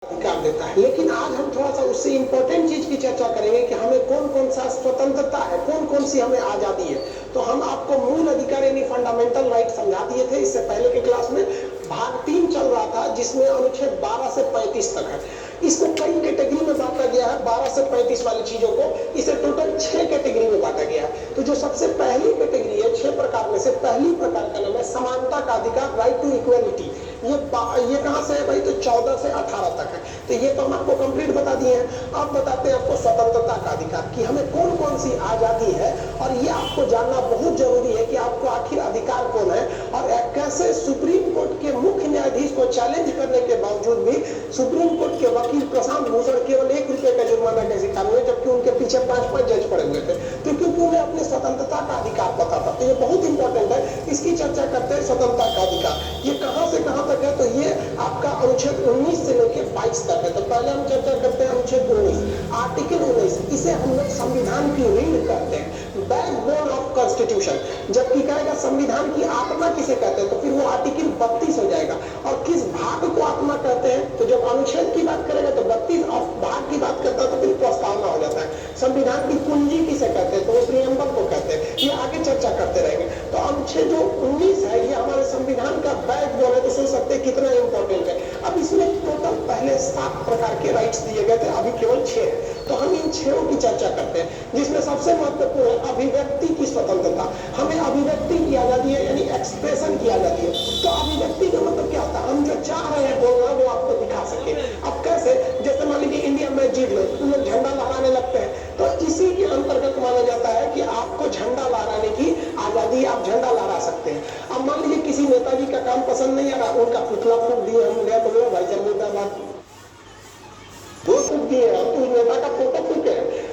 अधिकार देता है। लेकिन आज हम थोड़ा सा उससे इंपॉर्टेंट चीज की चर्चा करेंगे कि हमें कौन कौन सा स्वतंत्रता है, कौन कौन सी हमें आजादी है। तो हम आपको मूल अधिकार यानी फंडामेंटल राइट समझा दिए थे इससे पहले के क्लास में। भाग 3 चल रहा था जिसमें अनुच्छेद 12 से 35 तक है। इसको कई कैटेगरी में बांटा गया है। 12 से 35 वाली चीजों को इसे टोटल 6 कैटेगरी में बांटा गया है। तो जो सबसे पहली कैटेगरी है 6 प्रकार में से पहली प्रकार का नाम है समानता का अधिकार, राइट टू इक्वलिटी। ये कहां से है भाई? तो 14 से 18 तक है। तो ये तो हम आपको कंप्लीट बता दिए हैं। अब बताते हैं आपको स्वतंत्रता का अधिकार कि हमें कौन कौन सी आजादी है, और ये आपको जानना बहुत जरूरी है कि आपको आखिर अधिकार कौन है और कैसे सुप्रीम कोर्ट के मुख्य न्यायाधीश को चैलेंज करने के बावजूद भी सुप्रीम कोर्ट के वकील प्रशांत भूषण केवल 1 रुपए का जुर्माना के शिकार हुए, जबकि उनके पीछे 5-5 जज पड़े हुए थे। तो क्योंकि उन्हें अपनी स्वतंत्रता का अधिकार पता था। तो ये बहुत इंपॉर्टेंट है। इसकी चर्चा करते हैं। स्वतंत्रता का अधिकार ये कहां से कहां तक है? तो ये आपका अनुच्छेद 19 से लेकर 22 तक है। तो पहले हम चर्चा करते हैं अनुच्छेद 19, आर्टिकल 19। इसे हम लोग संविधान की रीढ़ कहते हैं, बैकबोन ऑफ कॉन्स्टिट्यूशन। जबकि कहेगा संविधान की आत्मा किसे कहते हैं, तो फिर वो आर्टिकल 32 हो जाएगा। और किस भाग को आत्मा कहते हैं? तो जब अनुच्छेद की बात करेगा तो 32 भाग की बात करता है तो फिर प्रस्तावना हो जाता है। संविधान की कुंजी किसे कहते हैं? तो वो प्रियम्बल को कहते हैं। ये आगे चर्चा करते रहेंगे। तो अनुच्छेद जो 19 है ये हमारे संविधान का बैकबोन है। तो सोच सकते हैं कितना इंपॉर्टेंट है। अब इसमें टोटल पहले 7 प्रकार के राइट्स दिए गए थे, अभी केवल 6 है। तो हम इन 6 की चर्चा करते हैं, जिसमें सबसे महत्वपूर्ण है अभिव्यक्ति की स्वतंत्रता। हमें अभिव्यक्ति की आजादी है, यानी एक्सप्रेशन की आजादी है। तो अभिव्यक्ति का मतलब क्या होता है? हम जो चाह रहे हैं बोलना वो आपको दिखा सके। अब कैसे? जैसे मान लीजिए इंडिया मैच जीत लो, तुम लोग झंडा लहराने लगते हैं, तो इसी के अंतर्गत माना जाता है कि आपको झंडा लहराने की आजादी, आप झंडा लहरा सकते हैं। अब मान लीजिए किसी नेताजी का काम पसंद नहीं आ रहा, उनका पुतला फूंक दिए, हम ले तो भाई साहब मुर्दाबाद वो फूंक दिए, हम तो नेता का फोटो फूके।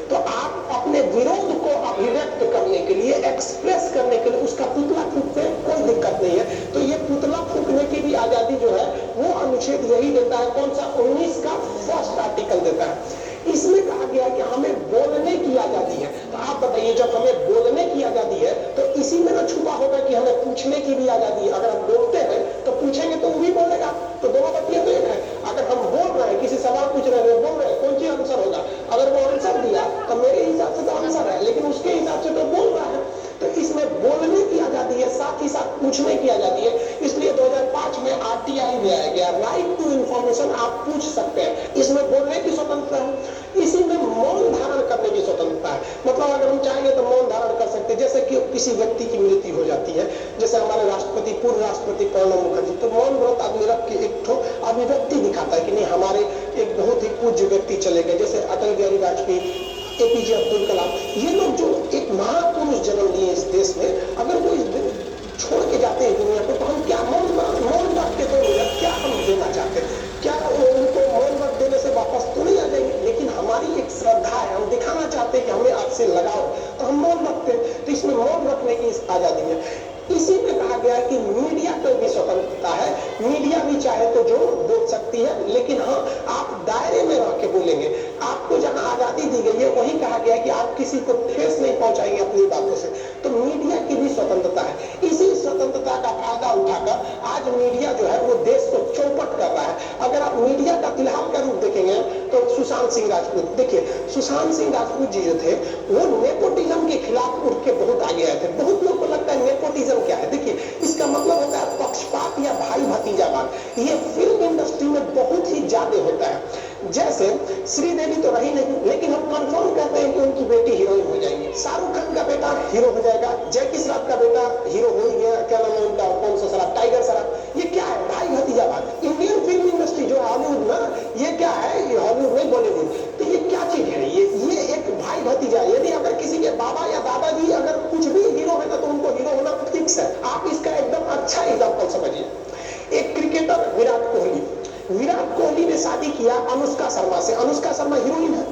तो आप अपने विरोध को अभिव्यक्त करने के लिए, एक्सप्रेस करने के लिए उसका पुतला फूकते हैं, कोई दिक्कत नहीं है। तो ये पुतला फूकने की भी आजादी जो है वो अनुच्छेद यही देता है। कौन सा? 19 का फर्स्ट आर्टिकल देता है। इसमें कहा गया कि हमें बोलने की आजादी है। तो आप बताइए, जब हमें बोलने की आजादी है तो इसी में ना छुपा होगा कि हमें पूछने की भी आजादी है। अगर हम बोलते हैं तो पूछेंगे तो वो भी बोलेगा। तो दोनों बतिया तो एक है। अगर हम बोल रहे हैं, किसी सवाल पूछ रहे हैं, बोल रहे हैं, कौन सी आंसर होगा? अगर वो आंसर दिया तो मेरे हिसाब से तो आंसर है, लेकिन उसके हिसाब से तो बोल रहा है। तो इसमें बोलने की आजादी है, साथ ही साथ पूछने की आजादी है। इसलिए 2005 में आरटीआई में आया गया, राइट टू इंफॉर्मेशन। आप पूछ सकते हैं। इसमें बोलने की स्वतंत्रता है। इसी में मौन धारण करने की स्वतंत्रता है। मतलब अगर हम चाहेंगे तो मौन धारण कर सकते हैं। जैसे कि किसी व्यक्ति की मृत्यु हो जाती है, जैसे हमारे राष्ट्रपति, पूर्व राष्ट्रपति प्रणब मुखर्जी, तो मौन व्रत आदमी रख के एक ठो अभिव्यक्ति दिखाता है कि नहीं, हमारे एक बहुत ही पूज्य व्यक्ति चले गए। जैसे अटल बिहारी वाजपेयी, एपीजे अब्दुल कलाम, ये लोग जो एक महापुरुष जन्म लिए इस देश में, अगर वो इस छोड़ के जाते हैं दुनिया को, तो हम क्या मौन रख के तो क्या हम देना चाहते हैं? क्या उनको मौन रख देने से वापस तो नहीं आ जाएंगे? लेकिन हमारी एक श्रद्धा है, हम दिखाना चाहते हैं कि हमें आपसे लगाव, तो हम मौन रखते हैं। तो इसमें मौन रखने की आजादी है। इसी में कहा गया कि मीडिया को भी स्वतंत्रता है। मीडिया भी चाहे तो जो बोल सकती है, लेकिन हाँ, आप दायरे में रह के बोलेंगे। आपको जहां आजादी दी गई है वही कहा गया कि आप किसी को ठेस नहीं पहुंचाएंगे अपनी बातों से। तो मीडिया की भी स्वतंत्रता है। इसी स्वतंत्रता का फायदा उठाकर आज मीडिया जो है वो देश को चौपट कर रहा है। अगर आप मीडिया का फिलहाल का रूप देखेंगे तो सुशांत सिंह राजपूत, देखिए सुशांत सिंह राजपूत जी जो थे वो नेपोटिज्म के खिलाफ उठ के बहुत आगे आए थे। बहुत लोग को लगता है नेपोटिज्म क्या है? देखिए, इसका मतलब होता है पक्षपात या भाई भतीजावाद। ये फिल्म इंडस्ट्री में बहुत ही ज्यादा होता है। जैसे श्रीदेवी तो रही नहीं, लेकिन हम कंफर्म कहते हैं कि उनकी बेटी हीरोइन हो जाएगी। शाहरुख खान का बेटा हीरो हो जाएगा, जैकी श्रॉफ का बेटा हीरो हो ही गया। क्या नाम है उनका? कौन सा श्रॉफ? टाइगर श्रॉफ। ये क्या है? भाई भतीजावाद। इंडियन फिल्म इंडस्ट्री जो है हॉलीवुड ना, ये क्या है? ये हॉलीवुड नहीं, बॉलीवुड। तो ये क्या चीज है? ये एक भाई भतीजा। यदि अगर किसी के बाबा या दादाजी अगर कुछ भी हीरो है तो उनको हीरो होना फिक्स है। आप इसका एकदम अच्छा एग्जाम्पल समझिए। एक क्रिकेटर विराट कोहली, विराट कोहली ने शादी किया अनुष्का शर्मा से। अनुष्का शर्मा हीरोइन है।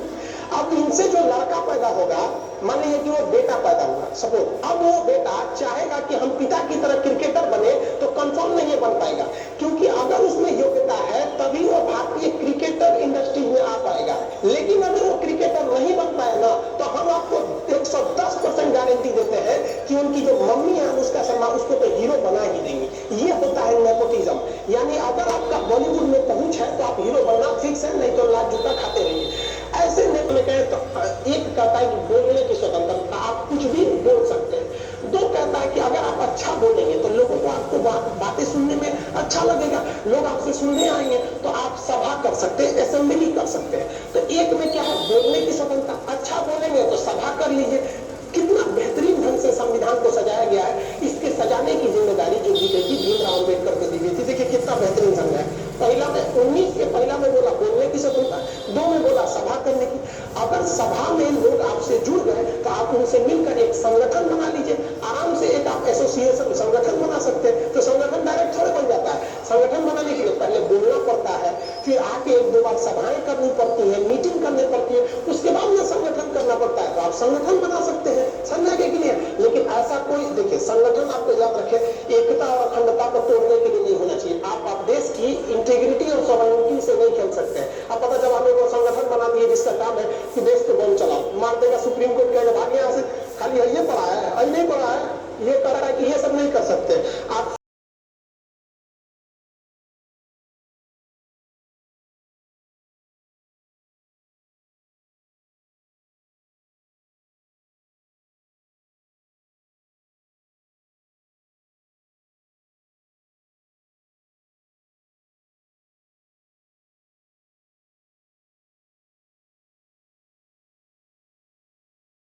अब इनसे जो लड़का पैदा होगा, मान लीजिए कि वो बेटा पैदा हुआ सपोज, अब वो बेटा चाहेगा कि हम पिता की तरह क्रिकेटर बने, तो कंफर्म नहीं बन पाएगा। क्योंकि अगर उसमें योग्यता है तभी वो भारतीय क्रिकेटर इंडस्ट्री में आ पाएगा। लेकिन अगर वो क्रिकेटर नहीं बन पाए ना, तो हम आपको 110% गारंटी देते हैं कि उनकी जो मम्मी है अनुष्का शर्मा, उसको तो हीरो बना ही देंगी। ये होता है नेपोटिज्म। यानी अगर आपका बॉलीवुड में पहुंच है तो आप हीरो बनना फिक्स है, नहीं तो लात जूता खाते रहिए। ऐसे में कहे तो एक कहता है कि बोलने की स्वतंत्रता, आप कुछ भी बोल सकते हैं। दो कहता है कि अगर आप अच्छा बोलेंगे तो लोगों को आपको बातें सुनने में अच्छा लगेगा, लोग आपसे सुनने आएंगे, तो आप सभा कर सकते हैं, असेंबली कर सकते हैं। तो एक में क्या है, बोलने की स्वतंत्रता, अच्छा बोलेंगे तो सभा कर लीजिए। कितना बेहतरीन ढंग से संविधान को सजाया गया है। इसके सजाने की जिम्मेदारी जो दी गई थी भीमराव अम्बेडकर को दी गई थी। देखिए कितना बेहतरीन समझा है। पहला में 19 के पहला में बोला बोलने की स्वतंत्रता, 2 में बोला सभा करने की। अगर सभा में लोग आपसे जुड़ गए तो आप उनसे मिलकर एक संगठन बना लीजिए, आराम से एक आप एसोसिएशन संगठन बना सकते हैं। तो संगठन डायरेक्ट थोड़े बन जाता है। संगठन बनाने के लिए पहले बोलना पड़ता है, फिर आके 1-2 बार सभाएं करनी पड़ती है, मीटिंग करनी पड़ती है, उसके बाद में संगठन करना पड़ता है। तो आप संगठन बना सकते हैं समझने के लिए। लेकिन ऐसा कोई, देखिए संगठन आपको याद रखे एकता और अखंडता को तोड़ने के लिए नहीं होना चाहिए। आप देश की इंटीग्रिटी और सॉवरेनिटी से नहीं खेल सकते हैं। अब पता चला हमें वो संगठन बना दिए जिसका काम है कि देश को बम चलाओ, मार देगा, सुप्रीम कोर्ट कहेगा भाग यहाँ से, खाली ये पढ़ा है, नहीं पढ़ा है,